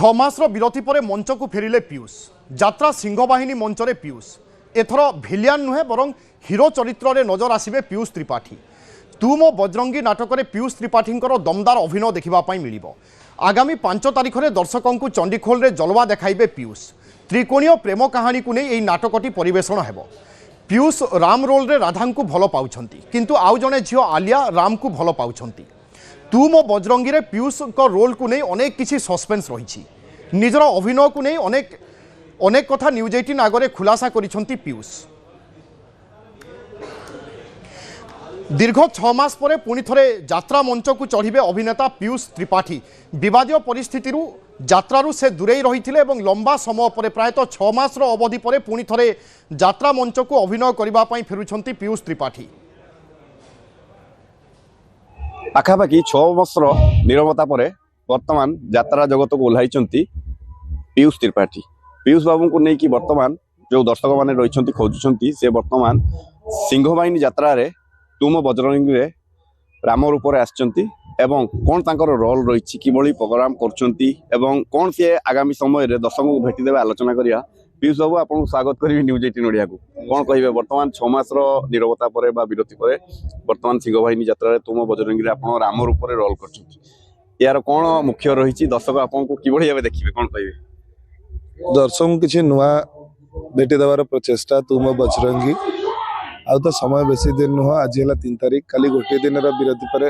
छमासर विरति पर मंच को फेरिले पीयूष। यात्रा सिंहबाहिनी मंचरे पीयूष एथर भिलियान नुहे बरं हिरो चरित्र रे नजर आसिबे पीयूष त्रिपाठी। तू मो बजरंगी नाटक रे पीयूष त्रिपाठींकर दमदार अभिनय देखिबा पई मिलिबो। आगामी 5 तारिख रे दर्शकों को चंडीखोल रे जलवा देखाइबे पीयूष। त्रिकोणीय प्रेम कहानी को नहीं एही नाटकटी परिवेषण हेबो। पीयूष राम रोल रे राधा को भल पाउछंती किंतु आउ जणे झियो आलिया राम को भल पाउछंती। तू मो बजरंगी रे पीयूष को रोल को नहीं अनेक किसी सस्पेंस रही। निजर अभिनय को नहीं अनेक अनेक कथा न्यूज 18 आगे खुलासा करिसंती पीयूष। दीर्घ 6 मास पर पुणी थरे यात्रा मंच को चढ़िबे अभिनेता पीयूष त्रिपाठी। विवादीय परिस्थिति यात्रारू से दूरे रही एवं लंबा समय पर प्रायतः 6 मासर अवधि पर पुणी थरे यात्रा मंच को अभिनय करबा पई फेरुछंती पीयूष त्रिपाठी। पाखापाखि 6 वर्षर नीरवता पर वर्तमान यात्रा जगत को ओह्लाइचंती पीयूष त्रिपाठी। पीयूष बाबू को नहीं कि वर्तमान जो दर्शक मैंने रही खोजुंट से वर्तमान सिंहबाहिनी यात्रा रे तुम बजरंगी रे राम रूप आसचंती एवं कौन तांकर रोल रही किभली प्रोग्राम करचंती एवं कौन सी आगामी समय रे दर्शक को भेटी देवे आलोचना करिया। पीयूष बाबू आपको स्वागत करी न्यूज 18 ओडिया को। कौन कहिबे वर्तमान 6 मासर नीरवता पर बा विरति पर वर्तमान सिंहबाहिनी यात्रा रे तुम बजरंगी रे आपण राम रूप रोल करचंती। यार कौन मुख्य रही दर्शक आपको किभली भाबे देखिबे कौन कहिबे? दर्शक किसी नुआ भेटी देवार प्रचेषा तुम बजरंगी आ तो समय बेसी दिन नुह। आज है 3 तारिख काली गोटे दिन विरति पर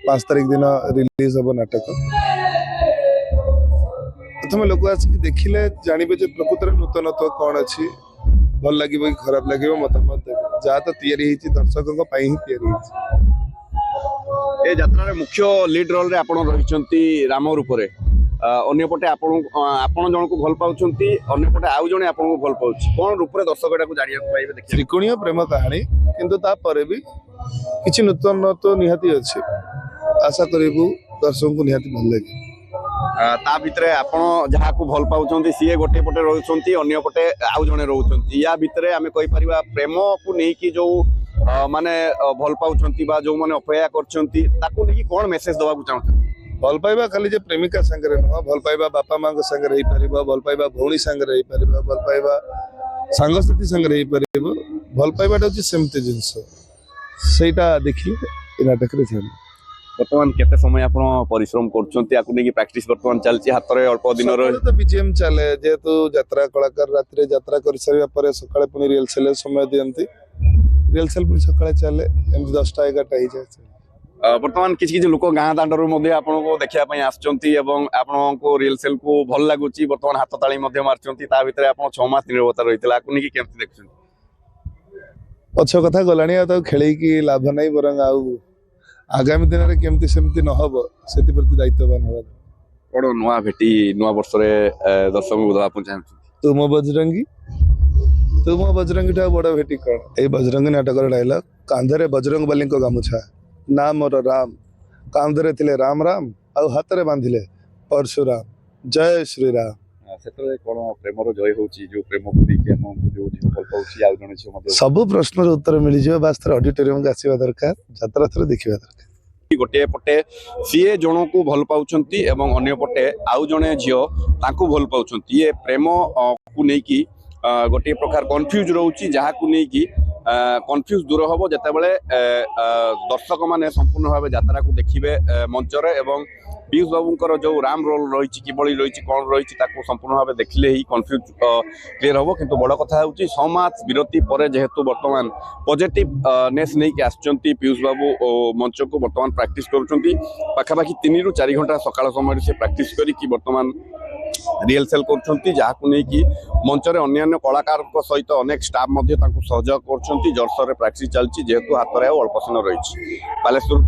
5 तारिख दिन रिलीज हम नाटक। प्रथम लोक आसिक देखिले जानवे जो प्रकृत नूतनत्व कौन अच्छी भल लगे कि खराब लगे मतामत देवे जहाँ तो तैयारी दर्शकों ही तैयारी यात्रा मुख्य लीड रोल रे आपण रहिचंती राम रूप रे। अन्यपटे आपण जन को भल पाउछंती अन्यपटे आउ जने आपण को भल पाउछ कोन रूप रे दर्शक एटा को जानिया पाइबे देखि। त्रिकोणीय प्रेम कहानी किंतु ता परे भी किछि नूतनत्व निहाती अछि। आशा करिबु दर्शक को निहाती भल लागे। ता भितरे आपण जहा को भल पाउछंती सीए गोटे पटे रहउछंती अन्य पटे आउ जने रहउछंती। या भितरे आमे कहि परिबा प्रेम को नै कि जो माने भल पाउछंती बा जो माने अपेक्षा करछंती ताको नै कि कोन मेसेज दवा को चाहछंती? भल पाइबा खाली जे प्रेमिका संगे नुह भल पाइबा बापा माँ संगे रही पार भल पाइबा भौणी संगे रही पार भल पाइबा सांगसाथी संगे रही पार भल पाइबाटा हूँ सेमती जिनस सेटा देखिए नाटक रे ध्यान। वर्तमान केते समय आपण परिश्रम करछंती आकु नै कि प्रैक्टिस वर्तमान चलची हाथ रे अल्प दिन रे तो बीजीएम चले जेतु यात्रा कलाकार रात रे यात्रा कर सरिया पर सकाळे पुनी रिहर्सल समय दियंती रिहर्सल पुनी सकाळे चले एमती 10टा 11टा ही जाय। वर्तमान किसी किसी लोक गाँ दांडर देखा आसुँच आपको रिहर्सल को भल लगुच बर्तमान हाथ ताली मार्चंती भितर आप 6 मास नीरवता रही केमती देख पछ कथा गलानी तो खेल की लाभ नहीं बरंग आगामी दिन में केमती सेमती न हम से दायित्ववान हवा कौन नुआ भेटी नुआ वर्ष दर्शक को दवा तुम बजरंगी टा बड़ भेटी कौन ये बजरंगी नाटक डायलॉग कांधरे बजरंग बली गामुछा ना मोर राम कांधरे थिले राम राम आ हाथ रे बांधिले परशुराम जय श्री राम। सेतरे कोन प्रेमर जय होची जो प्रेम को देखि हम जो भल पाउची आ जने छ मतलब सब प्रश्न उत्तर मिल जियो बास्तर ऑडिटोरियम के आसीबा दरकार यात्रा थरे देखिबा दरकार। गोटे पटे सीए जन को भल पाउछंती एवं अन्य पटे आउ जने झियो ताकू भल पाउछंती। ये प्रेम को नै कि गोटे प्रकार कंफ्यूज रहउची जहा को नै कि कन्फ्यूज दूर हम जिते दर्शक मैंने संपूर्ण भाव यात्रा को देखिए मंचर एवं पीयूष बाबूर जो राम रोल रही किभली रही कौन रही संपूर्ण भाव देखिले ही कन्फ्यूज क्लीयर हम। किंतु बड़ कथा हूँ 6 मास विरति पर जेहेतु वर्तमान पॉजिटिवनेस नहीं आसुँच पीयूष बाबू मंच को वर्तमान प्रैक्टिस करापाखि 3 ରୁ 4 घंटा सकाळ समय से प्रैक्टिस करी वर्तमान रिहर्सल कर मंचर अन्य कलाकार सहित अनेक स्टाफ सहयोग कर जरसर प्रैक्टिस चलती जेहेतु हाथ में अल्प समय रही। बालेश्वर